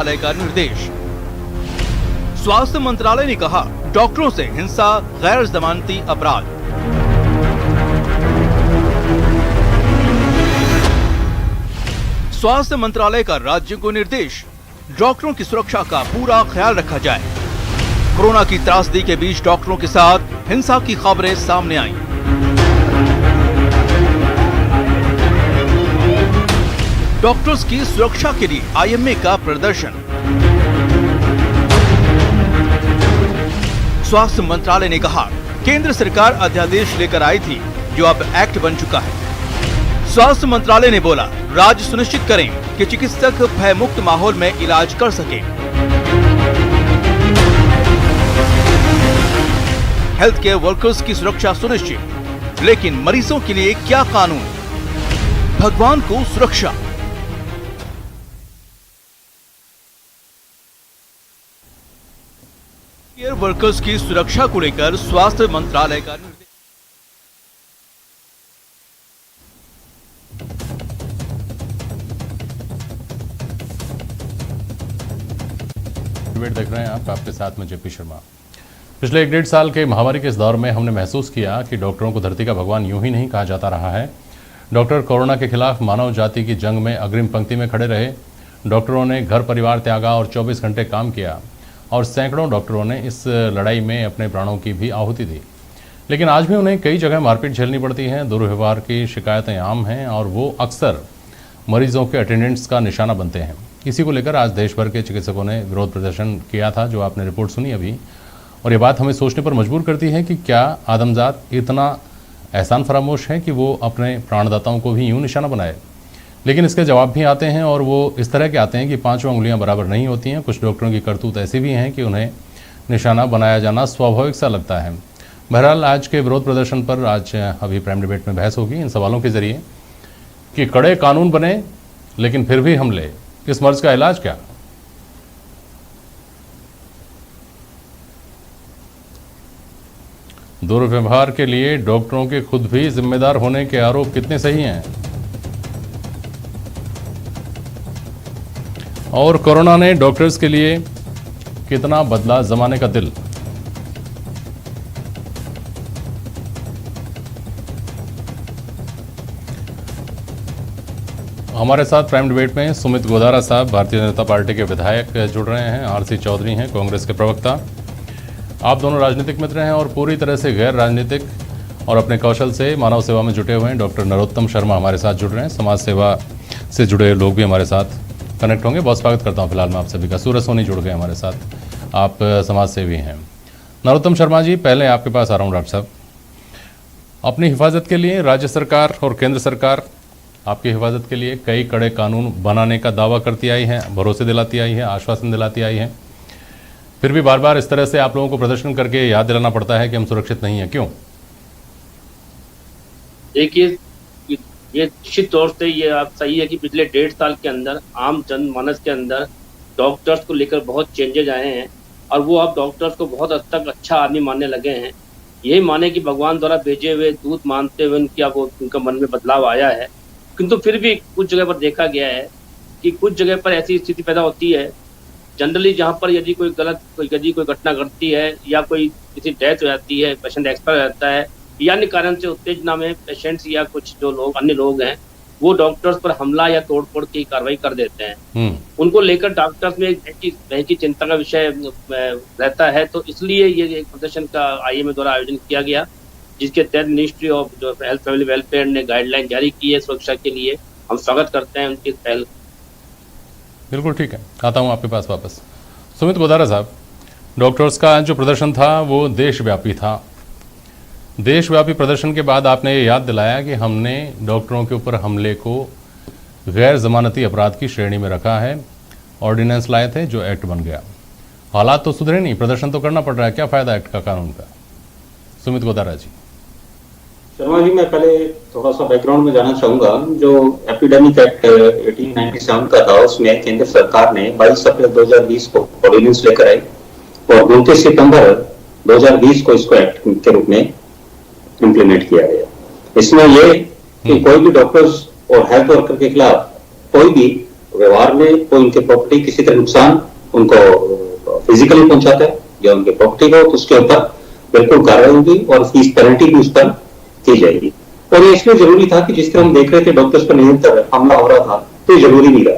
मंत्रालय का निर्देश। स्वास्थ्य मंत्रालय ने कहा, डॉक्टरों से हिंसा गैर जमानती अपराध। स्वास्थ्य मंत्रालय का राज्यों को निर्देश, डॉक्टरों की सुरक्षा का पूरा ख्याल रखा जाए। कोरोना की त्रासदी के बीच डॉक्टरों के साथ हिंसा की खबरें सामने आईं। डॉक्टर्स की सुरक्षा के लिए आईएमए का प्रदर्शन। स्वास्थ्य मंत्रालय ने कहा, केंद्र सरकार अध्यादेश लेकर आई थी जो अब एक्ट बन चुका है। स्वास्थ्य मंत्रालय ने बोला, राज्य सुनिश्चित करें कि चिकित्सक भयमुक्त माहौल में इलाज कर सके। हेल्थ केयर वर्कर्स की सुरक्षा सुनिश्चित, लेकिन मरीजों के लिए क्या कानून? भगवान को सुरक्षा। केयर वर्कर्स की सुरक्षा को लेकर स्वास्थ्य मंत्रालय का निर्देश। देख रहे हैं आप, आपके साथ में जेपी शर्मा। पिछले 1.5 साल के महामारी के इस दौर में हमने महसूस किया कि डॉक्टरों को धरती का भगवान यूं ही नहीं कहा जाता रहा है। डॉक्टर कोरोना के खिलाफ मानव जाति की जंग में अग्रिम पंक्ति में खड़े रहे। डॉक्टरों ने घर परिवार त्यागा और 24 घंटे काम किया और सैकड़ों डॉक्टरों ने इस लड़ाई में अपने प्राणों की भी आहुति दी। लेकिन आज भी उन्हें कई जगह मारपीट झेलनी पड़ती है। दुर्व्यवहार की शिकायतें आम हैं और वो अक्सर मरीजों के अटेंडेंट्स का निशाना बनते हैं। इसी को लेकर आज देश भर के चिकित्सकों ने विरोध प्रदर्शन किया था, जो आपने रिपोर्ट सुनी अभी। और ये बात हमें सोचने पर मजबूर करती है कि क्या आदमजात इतना एहसान फरामोश है कि वो अपने प्राणदाताओं को भी यूं निशाना बनाए। लेकिन इसके जवाब भी आते हैं और वो इस तरह के आते हैं कि 5 उंगलियां बराबर नहीं होती हैं। कुछ डॉक्टरों की करतूत ऐसी भी हैं कि उन्हें निशाना बनाया जाना स्वाभाविक सा लगता है। बहरहाल आज के विरोध प्रदर्शन पर आज अभी प्राइम डिबेट में बहस होगी इन सवालों के जरिए कि कड़े कानून बने लेकिन फिर भी हमले, इस मर्ज का इलाज क्या? दुर्व्यवहार के लिए डॉक्टरों के खुद भी जिम्मेदार होने के आरोप कितने सही हैं? और कोरोना ने डॉक्टर्स के लिए कितना बदला जमाने का दिल? हमारे साथ प्राइम डिबेट में सुमित गोदारा साहब, भारतीय जनता पार्टी के विधायक जुड़ रहे हैं। आरसी चौधरी हैं, कांग्रेस के प्रवक्ता। आप दोनों राजनीतिक मित्र हैं और पूरी तरह से गैर राजनीतिक और अपने कौशल से मानव सेवा में जुटे हुए हैं। डॉक्टर नरोत्तम शर्मा हमारे साथ जुड़ रहे हैं। समाज सेवा से जुड़े लोग भी हमारे साथ कनेक्ट होंगे। बहुत स्वागत करता हूं फिलहाल मैं आप सभी का। सूरज सोनी जुड़ गए हमारे साथ, आप समाज सेवी हैं। नरोत्तम शर्मा जी, पहले आपके पास आ रहा हूँ। डॉक्टर साहब, अपनी हिफाजत के लिए राज्य सरकार और केंद्र सरकार आपकी हिफाजत के लिए कई कड़े कानून बनाने का दावा करती आई है, भरोसे दिलाती आई है, आश्वासन दिलाती आई है। फिर भी बार बार इस तरह से आप लोगों को प्रदर्शन करके याद दिलाना पड़ता है कि हम सुरक्षित नहीं हैं, क्यों? देखिए, ये निश्चित तौर से ये आप सही है कि पिछले 1.5 साल के अंदर आम जनमानस के अंदर डॉक्टर्स को लेकर बहुत चेंजेज आए हैं और वो अब डॉक्टर्स को बहुत हद तक अच्छा आदमी मानने लगे हैं। यही माने कि भगवान द्वारा भेजे हुए दूत मानते हुए उनका मन में बदलाव आया है। किंतु फिर भी कुछ जगह पर देखा गया है कि कुछ जगह पर ऐसी स्थिति पैदा होती है, जनरली जहाँ पर यदि कोई घटना घटती है या कोई किसी डेथ हो जाती है, पेशेंट एक्सपायर हो जाता है या अन्य कारण से उत्तेजना में पेशेंट्स या कुछ जो लोग अन्य लोग हैं वो डॉक्टर्स पर हमला या तोड़फोड़ की कार्रवाई कर देते हैं। उनको लेकर डॉक्टर्स में एक की चिंता का विषय रहता है। तो इसलिए ये एक प्रदर्शन का आईएमए द्वारा आयोजन किया गया, जिसके तहत मिनिस्ट्री ऑफ जो हेल्थ फैमिली वेलफेयर ने गाइडलाइन जारी की है सुरक्षा के लिए। हम स्वागत करते हैं उनकी पहल। बिल्कुल ठीक है, आता हूँ आपके पास वापस। सुमित गोदारा साहब, डॉक्टर्स का जो प्रदर्शन था वो देशव्यापी था। देशव्यापी प्रदर्शन के बाद आपने ये याद दिलाया कि हमने डॉक्टरों के ऊपर हमले को गैर जमानती अपराध की श्रेणी में रखा है। ऑर्डिनेंस लाए थे जो एक्ट बन गया। हालात तो सुधरे नहीं, प्रदर्शन तो करना पड़ रहा है। क्या फायदा एक्ट का, कानून का? सुमित गोदारा जी। शर्मा जी, मैं पहले थोड़ा सा बैकग्राउंड में जाना चाहूंगा। जो एपिडेमिक एक्ट 1897 का था, उसमें केंद्र सरकार ने 22 अप्रैल 2020 को ऑर्डिनेंस लेकर आई और 29 सितंबर 2020 को इसको एक्ट के रूप में इम्प्लीमेंट किया गया। इसमें ये कि कोई भी डॉक्टर्स और हेल्थ वर्कर के खिलाफ कोई भी व्यवहार में कोई उनके प्रॉपर्टी किसी तरह नुकसान उनको फिजिकली पहुंचाता है या उनके प्रॉपर्टी को, तो उसके ऊपर बिल्कुल कार्रवाई होगी और फीस पेनल्टी भी उस पर की जाएगी। और ये इसलिए जरूरी था कि जिस तरह हम देख रहे थे डॉक्टर्स पर निरंतर हमला हो रहा था, तो ये जरूरी भी रहा।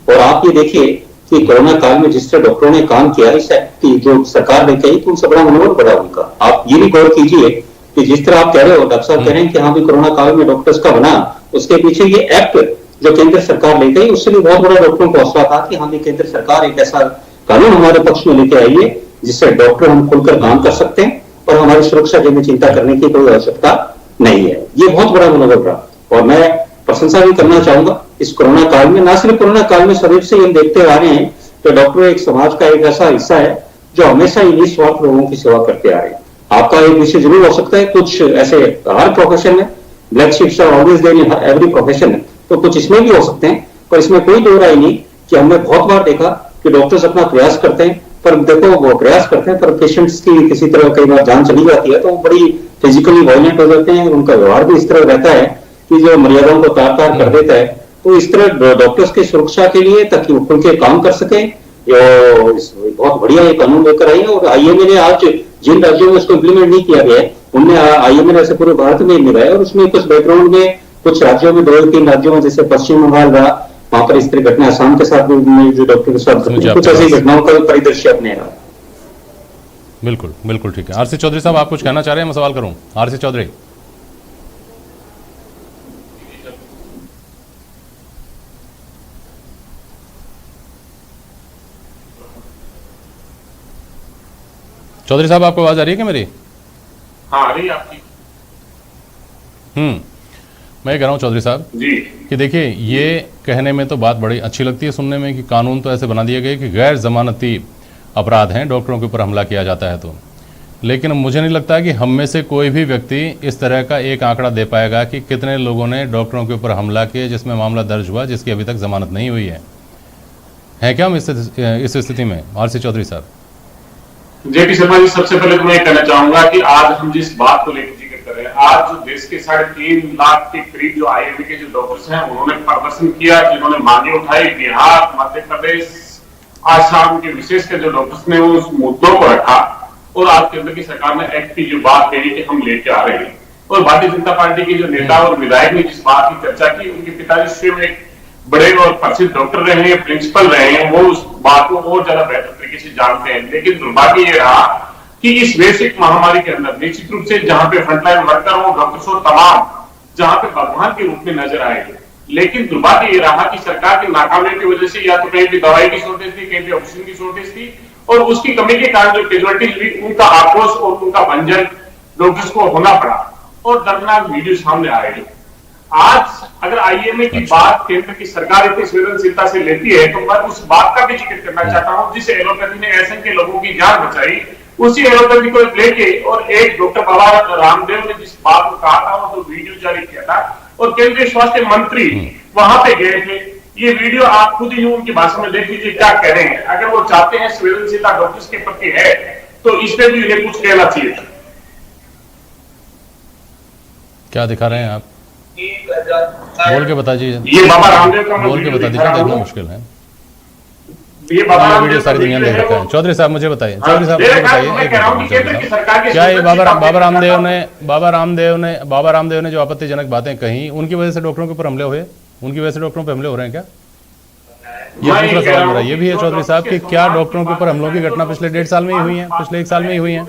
और आप ये देखिए कि कोरोना काल में जिस तरह डॉक्टरों ने काम किया, इस एक्ट की जो सरकार ने कही, तो उनसे बड़ा मनोबल बढ़ा उनका। आप ये भी गौर कीजिए कि जिस तरह आप कह रहे हो, डॉक्टर साहब कह रहे हैं कि हाँ भी कोरोना काल में डॉक्टर्स का बना, उसके पीछे ये एक्ट जो केंद्र सरकार ले गई, उससे भी बहुत बड़ा डॉक्टरों को हौसला था कि हमें केंद्र सरकार एक ऐसा कानून हमारे पक्ष में लेके आई है जिससे डॉक्टर हम खुलकर काम कर सकते हैं और हमारी सुरक्षा के लिए चिंता करने की कोई आवश्यकता नहीं है। ये बहुत बड़ा मनोबल रहा और मैं प्रशंसा भी करना चाहूंगा इस कोरोना काल में। ना सिर्फ कोरोना काल में, सदैव से हम देखते आ रहे हैं कि डॉक्टर एक समाज का एक ऐसा हिस्सा है जो हमेशा ही निस्वार्थ लोगों की सेवा करते आ रहे हैं। आपका एक विषय जरूर हो सकता है, कुछ ऐसे हर प्रोफेशन में black sheeps are always there in every profession, तो कुछ इसमें भी हो सकते हैं, पर इसमें कोई दो राय नहीं कि हमने बहुत बार देखा कि डॉक्टर्स अपना प्रयास करते हैं, पर देखो वो प्रयास करते हैं पर पेशेंट्स की किसी तरह कई बार जान चली जाती है तो वो बड़ी फिजिकली वायलेंट हो जाते हैं। उनका व्यवहार भी इस तरह रहता है कि जो मर्यादाओं को तार तार कर देता है। तो इस तरह डॉक्टर्स की सुरक्षा के लिए, ताकि वो खुल के काम कर सके, बहुत बढ़िया ये कानून लेकर आई है। और आईएमए ने आज जिन राज्यों में उसको इम्प्लीमेंट नहीं किया गया है, उनने आईएमए ने ऐसे पूरे भारत में लगाया और उसमें कुछ बैकग्राउंड में कुछ राज्यों में, 2-3 राज्यों में, जैसे पश्चिम बंगाल रहा, वहां पर इस तरह घटना आसाम के साथ भी जो डॉक्टर के साथ कुछ ऐसी घटनाओं का परिदृश्य अपने रहा। बिल्कुल बिल्कुल ठीक है। आरसी चौधरी साहब, आप कुछ कहना चाह रहे हैं? मैं सवाल करूं, आरसी चौधरी। चौधरी साहब, आपको आवाज आ रही है क्या मेरी? हाँ, आ रही है आपकी। मैं कह रहा हूँ चौधरी साहब जी कि देखिए, ये कहने में तो बात बड़ी अच्छी लगती है सुनने में कि कानून तो ऐसे बना दिए गए कि गैर जमानती अपराध हैं, डॉक्टरों के ऊपर हमला किया जाता है तो, लेकिन मुझे नहीं लगता कि हम में से कोई भी व्यक्ति इस तरह का एक आंकड़ा दे पाएगा कि कितने लोगों ने डॉक्टरों के ऊपर हमला किया जिसमें मामला दर्ज हुआ, जिसकी अभी तक जमानत नहीं हुई है क्या हम इस स्थिति में? आरसी चौधरी साहब। जेपी शर्मा जी, सबसे पहले तो मैं कहना चाहूंगा कि आज हम जिस बात को लेकर जिक्र कर रहे हैं, आज जो देश के 3.5 लाख के करीब जो आईएमए के जो डॉक्टर्स हैं, उन्होंने प्रदर्शन किया, जिन्होंने मांगे उठाई, बिहार, मध्य प्रदेश, आसाम के विशेषकर जो डॉक्टर्स ने उस मुद्दों को रखा और आज केंद्र की सरकार ने एक्ट की जो बात कही कि हम लेके आ रहे हैं, और भारतीय जनता पार्टी के जो नेता और विधायक ने जिस बात की चर्चा की, उनके पिताजी स्वयं एक बड़े और प्रसिद्ध डॉक्टर रहे हैं, प्रिंसिपल रहे हैं, वो उस बात को और ज्यादा बेहतर तरीके से जानते हैं। लेकिन दुर्भाग्य ये रहा कि इस वैश्विक महामारी के अंदर निश्चित रूप से जहां पे फ्रंटलाइन वर्कर हो, डॉक्टर्स हो, तमाम जहां पे भगवान के रूप में नजर आए, लेकिन दुर्भाग्य ये रहा कि सरकार की नाकामी की वजह से या तो कहीं भी दवाई की शॉर्टेज थी, कहीं भी ऑक्सीजन की शॉर्टेज थी, और उसकी कमी के कारण जो कैजुअलिटीज हुई, उनका आक्रोश और उनका भंजन डॉक्टर्स को होना पड़ा और दर्दनाक वीडियो सामने आए। आज अगर आईएमए की बात केंद्र की सरकार इतनी संवेदनशीलता से लेती है, तो मैं उस बात का भी जिक्र करना चाहता हूं जिस एलोपैथी ने असंख्य लोगों की जान बचाई, उसी एलोपैथी को लेके और एक डॉक्टर बाबा रामदेव ने जिस बात को कहा था और जो वीडियो जारी किया था, और केंद्रीय स्वास्थ्य मंत्री वहां पे गए थे। ये वीडियो आप खुद ही उनकी भाषा में देख लीजिए क्या कह रहे हैं। अगर वो चाहते हैं संवेदनशीलता डॉक्टर्स के प्रति है, तो इसमें भी उन्हें कुछ कहना चाहिए था। क्या दिखा रहे हैं आप? बोल के बता दीजिए। ये बाबा रामदेव का बोल के बता दीजिए, देखना मुश्किल है। ये बाबा वीडियो सारी दुनिया में देख रखा है। चौधरी साहब मुझे बताइए, चौधरी साहब मुझे बताइए, क्या ये बाबा रामदेव ने जो आपत्तिजनक बातें कही, उनकी वजह से डॉक्टरों के ऊपर हमले हुए, उनकी वजह से डॉक्टरों पर हमले हो रहे हैं क्या? ये दूसरा सवाल मेरा ये भी है चौधरी साहब कि क्या डॉक्टरों के ऊपर हमलों की घटना पिछले 1.5 साल में ही हुई है, पिछले 1 साल में ही हुई है?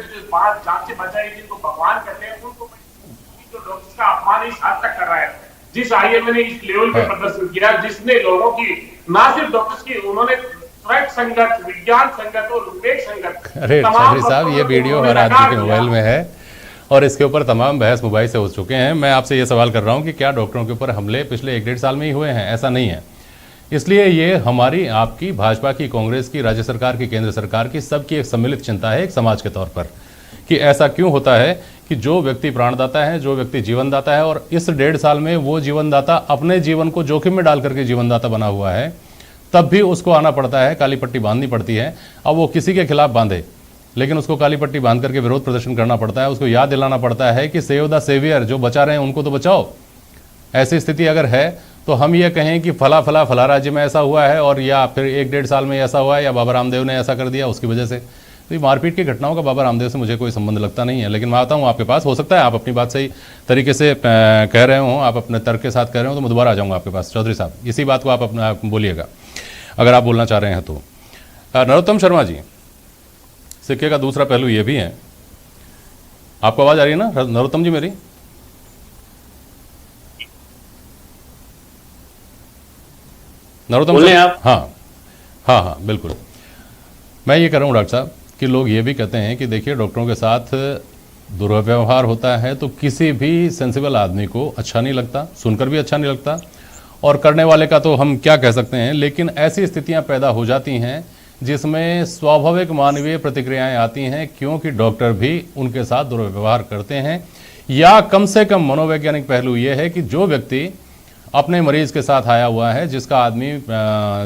अपमान इस हद तक कर रहा है, जिस आईएमए ने इस लेवल पे प्रदर्शन किया, जिसने लोगों की ना सिर्फ डॉक्टर्स की, उन्होंने तर्क संगत, विज्ञान संगत और विवेक संगत। अरे चौधरी साहब, ये वीडियो हर आदमी के मोबाइल में है और इसके ऊपर तमाम बहस मोबाइल से हो चुके हैं। मैं आपसे ये सवाल कर रहा हूँ कि क्या डॉक्टरों के ऊपर हमले पिछले 1-1.5 साल में ही हुए हैं? ऐसा नहीं है। इसलिए ये हमारी, आपकी, भाजपा की, कांग्रेस की, राज्य सरकार की, केंद्र सरकार की, सबकी एक सम्मिलित चिंता है एक समाज के तौर पर कि ऐसा क्यों होता है कि जो व्यक्ति प्राणदाता है, जो व्यक्ति जीवनदाता है, और इस 1.5 साल में वो जीवनदाता अपने जीवन को जोखिम में डाल करके जीवनदाता बना हुआ है, तब भी उसको आना पड़ता है, काली पट्टी बांधनी पड़ती है। अब वो किसी के खिलाफ बांधे, लेकिन उसको काली पट्टी बांध करके विरोध प्रदर्शन करना पड़ता है। उसको याद दिलाना पड़ता है कि सेव द सेवियर, जो बचा रहे हैं उनको तो बचाओ। ऐसी स्थिति अगर है तो हम ये कहें कि फला राज्य में ऐसा हुआ है और या फिर 1-1.5 साल में ऐसा हुआ है या बाबा रामदेव ने ऐसा कर दिया उसकी वजह से, तो ये मारपीट की घटनाओं का बाबा रामदेव से मुझे कोई संबंध लगता नहीं है। लेकिन मैं आता हूँ आपके पास, हो सकता है आप अपनी बात सही तरीके से कह रहे हो, आप अपने तर्क के साथ कह रहे हो, तो मैं दोबारा आ जाऊँगा आपके पास। चौधरी साहब, इसी बात को आप अपना बोलिएगा अगर आप बोलना चाह रहे हैं तो। नरोत्तम शर्मा जी, सिक्के का दूसरा पहलू ये भी है, आपको आवाज़ आ रही है ना नरोत्तम जी मेरी? नरोत्तम बोले साहब? आप। हाँ बिल्कुल। मैं ये कह रहा हूँ डॉक्टर साहब कि लोग ये भी कहते हैं कि देखिए डॉक्टरों के साथ दुर्व्यवहार होता है तो किसी भी सेंसिबल आदमी को अच्छा नहीं लगता, सुनकर भी अच्छा नहीं लगता, और करने वाले का तो हम क्या कह सकते हैं। लेकिन ऐसी स्थितियां पैदा हो जाती हैं जिसमें स्वाभाविक मानवीय प्रतिक्रियाएं आती हैं, क्योंकि डॉक्टर भी उनके साथ दुर्व्यवहार करते हैं। या कम से कम मनोवैज्ञानिक पहलू ये है कि जो व्यक्ति अपने मरीज के साथ आया हुआ है, जिसका आदमी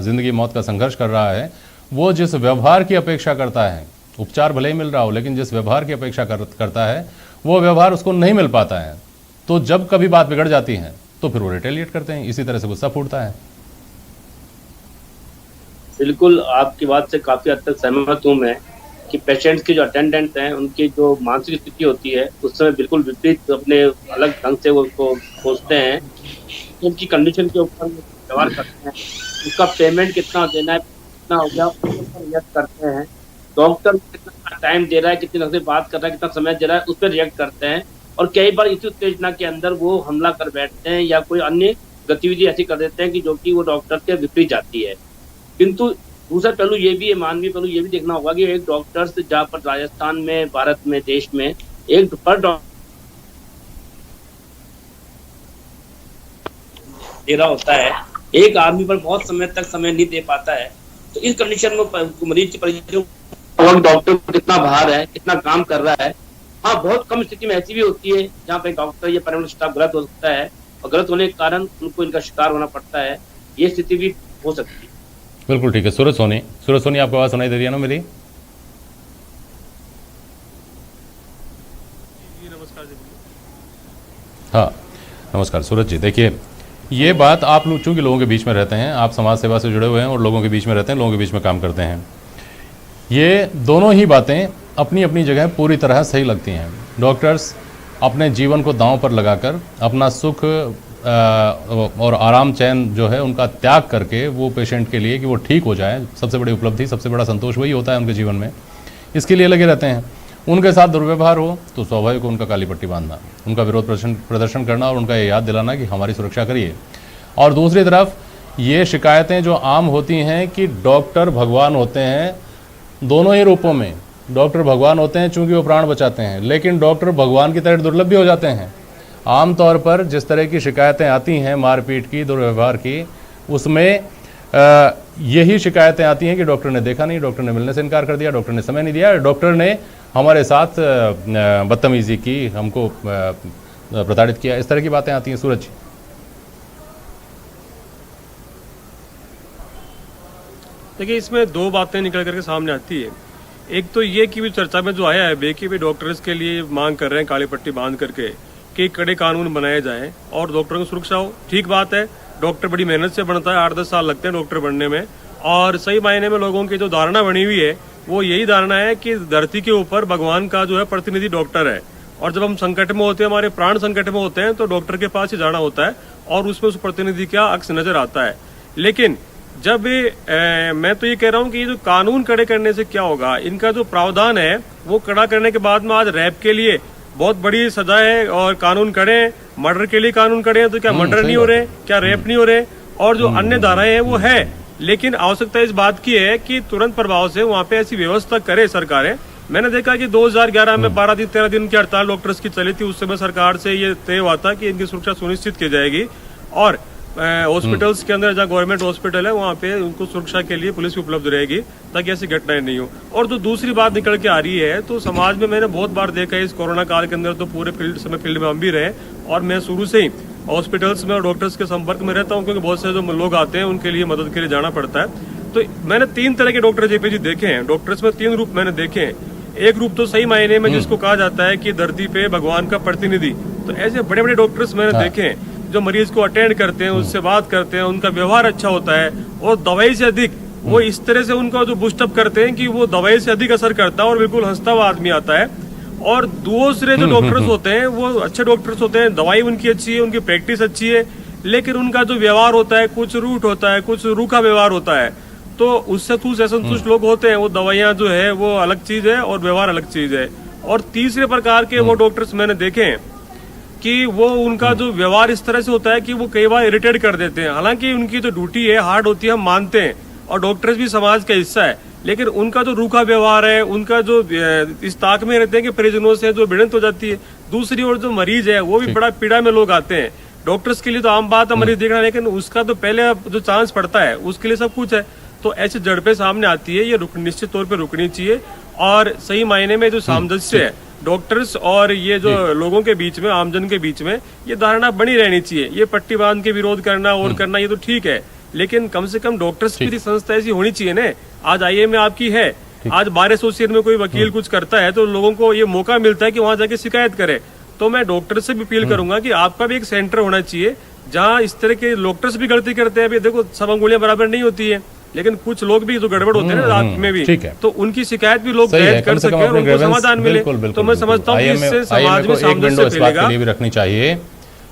जिंदगी मौत का संघर्ष कर रहा है, वो जिस व्यवहार की अपेक्षा करता है, उपचार भले ही मिल रहा हो, लेकिन जिस व्यवहार की अपेक्षा करता है वो व्यवहार उसको नहीं मिल पाता है। तो जब कभी बात बिगड़ जाती है तो फिर वो रिटेलिएट करते हैं, इसी तरह से गुस्सा फूटता है। बिल्कुल आपकी बात से काफी हद तक सहमत हूँ मैं कि पेशेंट्स के जो अटेंडेंट हैं उनकी जो मानसिक स्थिति होती है उस समय बिल्कुल विपरीत अपने अलग ढंग से वो उसको सोचते हैं, उनकी कंडीशन के ऊपर व्यवहार करते हैं, उसका पेमेंट कितना देना है, कितना हो गया, उसके ऊपर रिएक्ट करते हैं। डॉक्टर कितना टाइम दे रहा है, कितनी ढंग से बात कर रहा है, कितना समय दे रहा है, उस पर रिएक्ट करते हैं। और कई बार इसी उत्तेजना के अंदर वो हमला कर बैठते हैं या कोई अन्य गतिविधि ऐसी कर देते हैं कि जो कि वो डॉक्टर के विपरीत जाती है। किंतु दूसरा पहलू ये भी है, मानवीय पहलू ये भी देखना होगा कि एक डॉक्टर से जहाँ पर राजस्थान में, भारत में, देश में एक पर डॉक्टर दे रहा होता है, एक आदमी पर बहुत समय तक समय नहीं दे पाता है। तो इस कंडीशन में मरीज के परिजनों डॉक्टर को कितना भार है, कितना काम कर रहा है। हाँ, बहुत कम स्थिति में ऐसी भी होती है जहाँ पे डॉक्टर या पैरामेडिकल स्टाफ गलत हो सकता है और गलत होने के कारण उनको इनका शिकार होना पड़ता है, ये स्थिति भी हो सकती है। बिल्कुल ठीक है। सूरज सोनी आपको आवाज़ सुनाई दे रही है ना मेरी? नमस्कार जी। हाँ नमस्कार सूरज जी। देखिए ये बात आप लोग चूँकि लोगों के बीच में रहते हैं, आप समाज सेवा से जुड़े हुए हैं और लोगों के बीच में रहते हैं, लोगों के बीच में काम करते हैं, ये दोनों ही बातें अपनी अपनी जगह पूरी तरह सही लगती हैं। डॉक्टर्स अपने जीवन को दांव पर लगाकर अपना सुख और आराम चैन जो है उनका त्याग करके वो पेशेंट के लिए कि वो ठीक हो जाए, सबसे बड़ी उपलब्धि, सबसे बड़ा संतोष वही होता है उनके जीवन में, इसके लिए लगे रहते हैं। उनके साथ दुर्व्यवहार हो तो स्वाभाविक उनका काली पट्टी बांधना, उनका विरोध प्रदर्शन करना और उनका ये याद दिलाना कि हमारी सुरक्षा करिए। और दूसरी तरफ ये शिकायतें जो आम होती हैं कि डॉक्टर भगवान होते हैं, दोनों ही रूपों में डॉक्टर भगवान होते हैं चूँकि वो प्राण बचाते हैं, लेकिन डॉक्टर भगवान की तरह दुर्लभ भी हो जाते हैं। आम तौर पर जिस तरह की शिकायतें आती हैं मारपीट की, दुर्व्यवहार की, उसमें यही शिकायतें आती हैं कि डॉक्टर ने देखा नहीं, डॉक्टर ने मिलने से इनकार कर दिया, डॉक्टर ने समय नहीं दिया, डॉक्टर ने हमारे साथ बदतमीजी की, हमको प्रताड़ित किया, इस तरह की बातें आती हैं। सूरज जी, देखिए इसमें दो बातें निकल करके सामने आती है। एक तो ये कि भी चर्चा में जो आया है कि भी डॉक्टर्स के लिए मांग कर रहे हैं काली पट्टी बांध करके कि कड़े कानून बनाए जाएं और डॉक्टरों की सुरक्षा हो। ठीक बात है, डॉक्टर बड़ी मेहनत से बनता है, 8-10 साल लगते हैं डॉक्टर बनने में, और सही मायने में लोगों की जो धारणा बनी हुई है वो यही धारणा है कि धरती के ऊपर भगवान का जो है प्रतिनिधि डॉक्टर है, और जब हम संकट में होते हैं, हमारे प्राण संकट में होते हैं, तो डॉक्टर के पास ही जाना होता है और उसमें उस प्रतिनिधि का अक्स नजर आता है। लेकिन जब मैं तो ये कह रहा हूँ कि ये जो कानून कड़े करने से क्या होगा, इनका जो प्रावधान है वो कड़ा करने के बाद में आज रैप के लिए बहुत बड़ी सजा है और कानून कड़े हैं, मर्डर के लिए कानून कड़े हैं, तो क्या मर्डर नहीं हो रहे, क्या रेप नहीं हो रहे, और जो अन्य धाराएं हैं वो है। लेकिन आवश्यकता इस बात की है कि तुरंत प्रभाव से वहाँ पे ऐसी व्यवस्था करे सरकारें। मैंने देखा कि 2011 में 12-13 दिन की हड़ताल डॉक्टर्स की चली थी, उस समय सरकार से ये तय हुआ था कि इनकी सुरक्षा सुनिश्चित की जाएगी और हॉस्पिटल्स के अंदर जहाँ गवर्नमेंट हॉस्पिटल है वहाँ पे उनको सुरक्षा के लिए पुलिस उपलब्ध रहेगी ताकि ऐसी घटनाएं नहीं हो। और जो दूसरी बात निकल के आ रही है, तो समाज में मैंने बहुत बार देखा है इस कोरोना काल के अंदर, तो पूरे फील्ड में हम भी रहे और मैं शुरू से ही हॉस्पिटल्स में और डॉक्टर्स के संपर्क में रहता हूँ, क्योंकि बहुत से जो लोग आते हैं उनके लिए मदद के लिए जाना पड़ता है। तो मैंने 3 तरह के डॉक्टर जेपी जी देखे हैं, डॉक्टर्स में 3 रूप मैंने देखे हैं। एक रूप तो सही मायने में जिसको कहा जाता है कि धरती पे भगवान का प्रतिनिधि, तो ऐसे बड़े बड़े डॉक्टर्स मैंने देखे हैं। जो मरीज को अटेंड करते हैं, उससे बात करते हैं, उनका व्यवहार अच्छा होता है और दवाई से अधिक वो इस तरह से उनका जो बूस्टअप करते हैं कि वो दवाई से अधिक असर करता है और बिल्कुल हंसता हुआ आदमी आता है। और दूसरे जो डॉक्टर्स होते हैं वो अच्छे डॉक्टर्स होते हैं, दवाई उनकी अच्छी है, उनकी प्रैक्टिस अच्छी है, लेकिन उनका जो व्यवहार होता है कुछ रूट होता है, कुछ रूखा व्यवहार होता है, तो उससे कुछ असंतुष्ट लोग होते हैं। वो दवाइयां जो है वो अलग चीज है और व्यवहार अलग चीज है। और तीसरे प्रकार के वो डॉक्टर्स मैंने देखे हैं कि वो उनका जो व्यवहार इस तरह से होता है कि वो कई बार इरिटेट कर देते हैं। हालांकि उनकी जो ड्यूटी है हार्ड होती है, हम मानते हैं, और डॉक्टर्स भी समाज का हिस्सा है, लेकिन उनका जो रूखा व्यवहार है, उनका जो इस ताक में रहते हैं कि परिजनों से जो भिड़ंत हो जाती है। दूसरी ओर जो मरीज है वो भी बड़ा पीड़ा में लोग आते हैं। डॉक्टर्स के लिए तो आम बात है मरीज देखना, लेकिन उसका तो पहले जो चांस पड़ता है उसके लिए सब कुछ है। तो ऐसी झड़पें सामने आती है, ये निश्चित तौर पर रुकनी चाहिए। और सही मायने में जो सामंजस्य है डॉक्टर्स और ये जो लोगों के बीच में, आमजन के बीच में, ये धारणा बनी रहनी चाहिए। ये पट्टी बांध के विरोध करना और करना ये तो ठीक है, लेकिन कम से कम डॉक्टर्स की संस्था ऐसी होनी चाहिए ना। आज IIM में आपकी है, आज बार एसोसिएशन में कोई वकील कुछ करता है तो लोगों को ये मौका मिलता है कि वहां जाके शिकायत करे। तो मैं डॉक्टर से भी अपील करूंगा कि आपका भी एक सेंटर होना चाहिए जहां इस तरह के डॉक्टर्स भी गलती करते हैं। अभी देखो सब अंगुलियां बराबर नहीं होती है, लेकिन कुछ लोग भी जो गड़बड़ होते हैं ना रात में भी, तो उनकी शिकायत भी लोग दर्ज कर सके और उनको समाधान मिले। तो मैं समझता हूँ कि इससे समाज में सामंजस्य फैलेगा, भी रखनी चाहिए।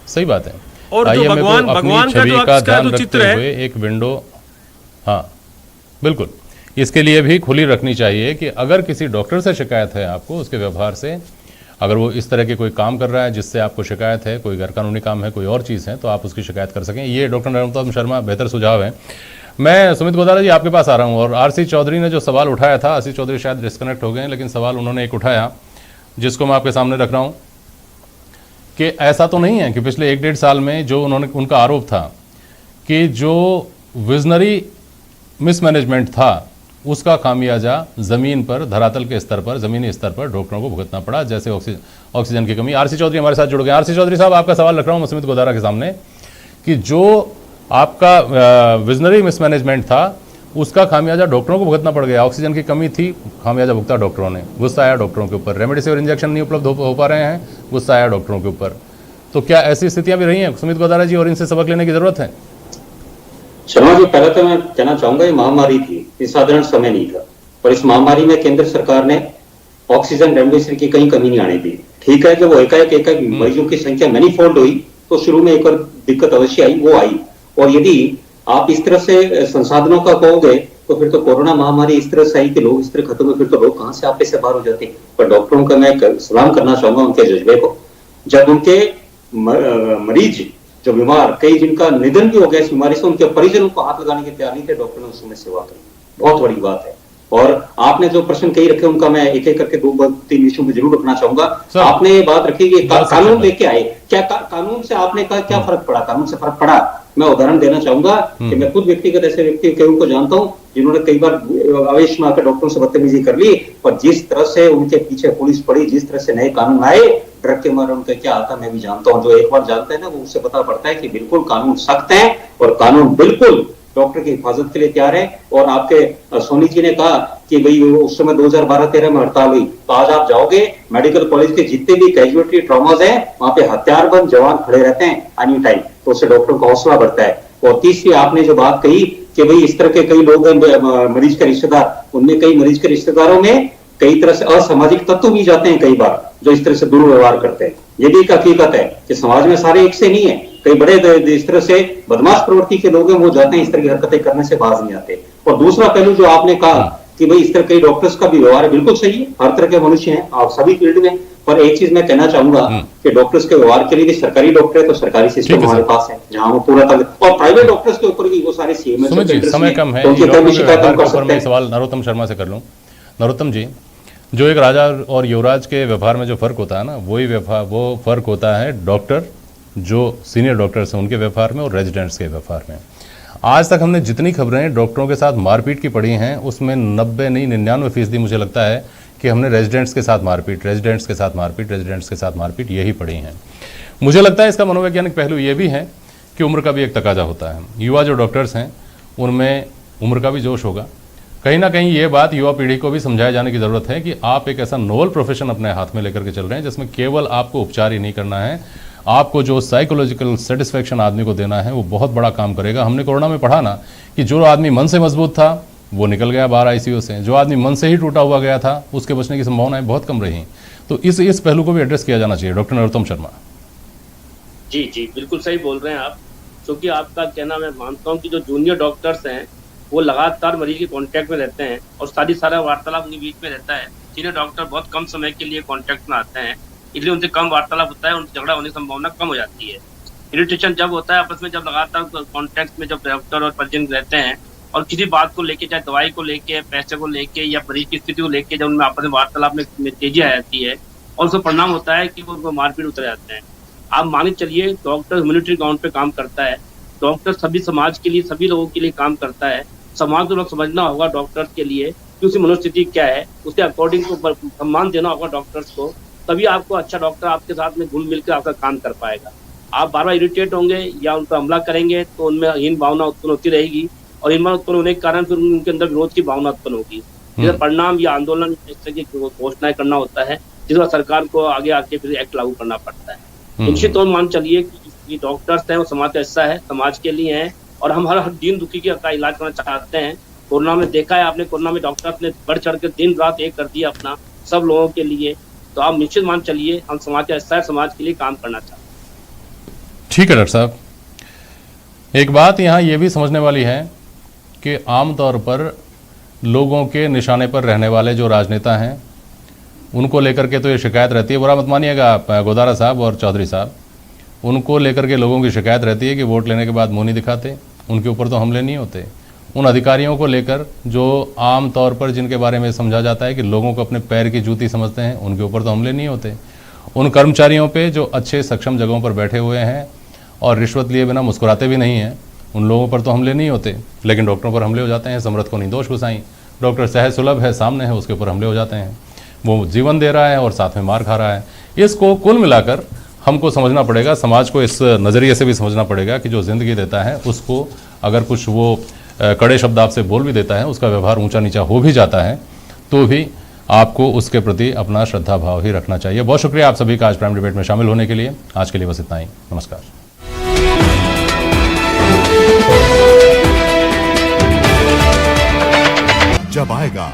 सही बात है। और जो भगवान का जो अक्ष का जो चित्र है, एक विंडो, हाँ बिल्कुल, इसके लिए भी खुली रखनी चाहिए कि अगर किसी डॉक्टर से शिकायत है आपको, उसके व्यवहार से, अगर वो इस तरह के कोई काम कर रहा है जिससे आपको शिकायत है, कोई गैरकानूनी काम है, कोई और चीज़ है, तो आप उसकी शिकायत कर सकें। ये डॉक्टर नरोत्तम शर्मा बेहतर सुझाव है। मैं सुमित गोदारा जी आपके पास आ रहा हूँ, और RC चौधरी ने जो सवाल उठाया था, RC चौधरी शायद डिस्कनेक्ट हो गए हैं, लेकिन सवाल उन्होंने एक उठाया जिसको मैं आपके सामने रख रहा हूँ कि ऐसा तो नहीं है कि पिछले 1-1.5 साल में जो उनका आरोप था कि जो विजनरी मिसमैनेजमेंट था उसका खामियाजा ज़मीन पर, धरातल के स्तर पर, ज़मीनी स्तर पर डॉक्टरों को भुगतना पड़ा, जैसे ऑक्सीजन की कमी। RC चौधरी हमारे साथ जुड़ गए। RC चौधरी साहब, आपका सवाल रख रहा हूँ मैं सुमित गोदारा के सामने कि जो आपका विजनरी मिसमैनेजमेंट था उसका खामियाजा डॉक्टरों को भुगतना पड़ गया। ऑक्सीजन की कमी थी, खामियाजा भुगता डॉक्टरों ने, गुस्सा आया डॉक्टरों के ऊपर। रेमडेसिविर इंजेक्शन नहीं उपलब्ध हो पा रहे हैं, गुस्सा आया डॉक्टरों के ऊपर। तो क्या ऐसी स्थितियां भी रही हैं सुमित गोदारा जी, और इनसे सबक लेने की जरूरत है? शर्मा जी, पहले तो मैं कहना चाहूंगा ये महामारी थी, ये साधारण समय नहीं था, और इस महामारी में केंद्र सरकार ने ऑक्सीजन रेमडेसिविर की कहीं कमी नहीं आने दी। ठीक है, जब एकाएक मरीजों की संख्या मैनीफोल्ड हुई तो शुरू में एक और दिक्कत अवश्य आई, वो आई। और यदि आप इस तरह से संसाधनों का कहोगे तो फिर तो कोरोना महामारी इस तरह से आई कि लोग इस तरह खत्म हुए, फिर तो लोग कहां से आपे से बाहर हो जाते। पर डॉक्टरों का मैं सलाम करना चाहूंगा उनके जज्बे को। जब उनके मरीज जो बीमार, कई जिनका निधन भी हो गया इस बीमारी से, उनके परिजनों को हाथ लगाने के तैयार नहीं थे, डॉक्टर ने उस समय सेवा की। बहुत बड़ी बात है। और आपने जो प्रश्न कही रखे उनका मैं एक एक करके 2-3 विषयों में जरूर रखना चाहूंगा। आपने ये बात रखी कि कानून लेके आए, क्या कानून से आपने कहा क्या फर्क पड़ा? कानून से फर्क पड़ा। मैं उदाहरण देना चाहूंगा कि मैं खुद व्यक्तिगत ऐसे व्यक्ति कई को जानता हूं जिन्होंने कई बार आवेश में आकर डॉक्टरों से बदतमीजी कर ली, और जिस तरह से उनके पीछे पुलिस पड़ी, जिस तरह से नए कानून आए, ड्रग के मारे उनका क्या आता मैं भी जानता हूं। जो एक बार जानता है ना, वो उससे पता पड़ता है कि बिल्कुल कानून सख्त है और कानून बिल्कुल डॉक्टर की हिफाजत के लिए तैयार है। और आपके सोनी जी ने कहा कि भाई उस समय 2012-13 में हड़ताल हुई, तो आज आप जाओगे मेडिकल कॉलेज के जितने भी कैजुअलिटी ट्रॉमाज हैं, वहां पे हथियारबंद जवान खड़े रहते हैं एनी टाइम, तो उससे डॉक्टरों का हौसला बढ़ता है। और तीसरी आपने जो बात कही कि भाई इस तरह के कई लोग मरीज के रिश्तेदार, उनमें कई मरीज के रिश्तेदारों में कई तरह से असामाजिक तत्व भी जाते हैं कई बार, जो इस तरह से दुर्व्यवहार करते हैं। ये भी एक हकीकत है कि समाज में सारे एक से नहीं है, कई बड़े इस तरह से बदमाश प्रवृत्ति के लोग हैं, वो जाते हैं इस तरह की हरकतें करने से बाज नहीं आते। और दूसरा पहलू जो आपने कहा कि भाई इस तरह के डॉक्टर्स का भी व्यवहार है, बिल्कुल सही है, हर तरह के मनुष्य हैं आप सभी फील्ड में। पर एक चीज मैं कहना चाहूंगा कि डॉक्टर्स के व्यवहार के लिए भी सरकारी डॉक्टर है तो सरकारी सिस्टम हमारे पास है जहां वो पूरा तक, और प्राइवेट डॉक्टर्स के ऊपर भी वो सारे सीएमएस समय कम है, सवाल नरोत्तम शर्मा से कर लूं। नरोत्तम जी, जो एक राजा और युवराज के व्यवहार में जो फर्क होता है ना, वो फर्क होता है डॉक्टर, जो सीनियर डॉक्टर्स हैं उनके व्यवहार में और रेजिडेंट्स के व्यवहार में। आज तक हमने जितनी खबरें डॉक्टरों के साथ मारपीट की पढ़ी हैं, उसमें 90 नहीं 99% मुझे लगता है कि हमने रेजिडेंट्स के साथ मारपीट, रेजिडेंट्स के साथ मारपीट, रेजिडेंट्स के साथ मारपीट यही पढ़ी हैं। मुझे लगता है इसका मनोवैज्ञानिक पहलू ये भी है कि उम्र का भी एक तकाजा होता है। युवा जो डॉक्टर्स हैं उनमें उम्र का भी जोश होगा। कहीं ना कहीं ये बात युवा पीढ़ी को भी समझाए जाने की ज़रूरत है कि आप एक ऐसा नोवल प्रोफेशन अपने हाथ में लेकर के चल रहे हैं जिसमें केवल आपको उपचार ही नहीं करना है, आपको जो साइकोलॉजिकल सेटिस्फेक्शन आदमी को देना है वो बहुत बड़ा काम करेगा। हमने कोरोना में पढ़ा ना कि जो आदमी मन से मजबूत था वो निकल गया बाहर आईसीयू से, जो आदमी मन से ही टूटा हुआ गया था उसके बचने की संभावनाएं बहुत कम रही। तो इस पहलू को भी एड्रेस किया जाना चाहिए। डॉक्टर नरोत्तम शर्मा। जी जी, बिल्कुल सही बोल रहे हैं आप, क्योंकि आपका कहना मैं मानता हूँ कि जो जूनियर डॉक्टर्स हैं वो लगातार मरीज के कांटेक्ट में रहते हैं और सारा वार्तालाप उनके बीच में रहता है। सीनियर डॉक्टर बहुत कम समय के लिए कांटेक्ट में आते हैं, इसलिए उनसे कम वार्तालाप होता है, उनसे झगड़ा होने की संभावना कम हो जाती है। इरिटेशन जब होता है आपस में, जब लगातार कांटेक्ट में जब डॉक्टर और पेशेंट रहते हैं और किसी बात को लेके, चाहे दवाई को लेके, पैसे को लेके या मरीज की स्थिति को लेके, जब उनमें आपस में वार्तालाप में तेजी आ जाती है और उसका परिणाम होता है कि वो मारपीट उतर जाते हैं। आप मान के चलिए डॉक्टर ह्यूमैनिटी ग्राउंड पे काम करता है, डॉक्टर सभी समाज के लिए, सभी लोगों के लिए काम करता है। समाज को लोग समझना होगा डॉक्टर्स के लिए कि उसकी मनोस्थिति क्या है, उसके अकॉर्डिंग को सम्मान देना होगा डॉक्टर्स को, तभी आपको अच्छा डॉक्टर आपके साथ में घुल मिलकर आपका काम कर पाएगा। आप बार बार इरिटेट होंगे या उन पर हमला करेंगे तो उनमें हीन भावना उत्पन्न होती रहेगी और हीन भावना उत्पन्न होने के कारण फिर उनके अंदर विरोध की भावना उत्पन्न होगी। इसका परिणाम या आंदोलन इस तरह की घोषणाएं करना होता है, जिसका सरकार को आगे आके फिर एक्ट लागू करना पड़ता है। निश्चित तौर मान चलिए कि डॉक्टर्स हैं वो समाज का हिस्सा है, समाज के लिए हैं और हम हर दीन दुखी का इलाज करना चाहते हैं। कोरोना में देखा है आपने, कोरोना में डॉक्टर्स ने बढ़ चढ़ कर दिन रात एक कर दिया अपना सब लोगों के लिए। तो आप निश्चित मान चलिए हम समाज का हिस्सा है, समाज के लिए काम करना चाहते हैं। ठीक है डॉक्टर साहब, एक बात यहाँ ये भी समझने वाली है कि आमतौर पर लोगों के निशाने पर रहने वाले जो राजनेता हैं उनको लेकर के तो ये शिकायत रहती है, बुरा मत मानिएगा आप गोदारा साहब और चौधरी साहब, उनको लेकर के लोगों की शिकायत रहती है कि वोट लेने के बाद मुंह नहीं दिखाते, उनके ऊपर तो हमले नहीं होते। उन अधिकारियों को लेकर जो आम तौर पर जिनके बारे में समझा जाता है कि लोगों को अपने पैर की जूती समझते हैं, उनके ऊपर तो हमले नहीं होते। उन कर्मचारियों पे जो अच्छे सक्षम जगहों पर बैठे हुए हैं और रिश्वत लिए बिना मुस्कुराते भी नहीं हैं, उन लोगों पर तो हमले नहीं होते, लेकिन डॉक्टरों पर हमले हो जाते हैं। समरथ को निर्दोष घुसाई, डॉक्टर सहज सुलभ है, सामने है, उसके ऊपर हमले हो जाते हैं। वो जीवन दे रहा है और साथ में मार खा रहा है। इसको कुल मिलाकर हमको समझना पड़ेगा, समाज को इस नज़रिए से भी समझना पड़ेगा कि जो ज़िंदगी देता है उसको अगर कुछ वो कड़े शब्द आपसे बोल भी देता है, उसका व्यवहार ऊंचा नीचा हो भी जाता है, तो भी आपको उसके प्रति अपना श्रद्धा भाव ही रखना चाहिए। बहुत शुक्रिया आप सभी का आज प्राइम डिबेट में शामिल होने के लिए। आज के लिए बस इतना ही, नमस्कार। जब आएगा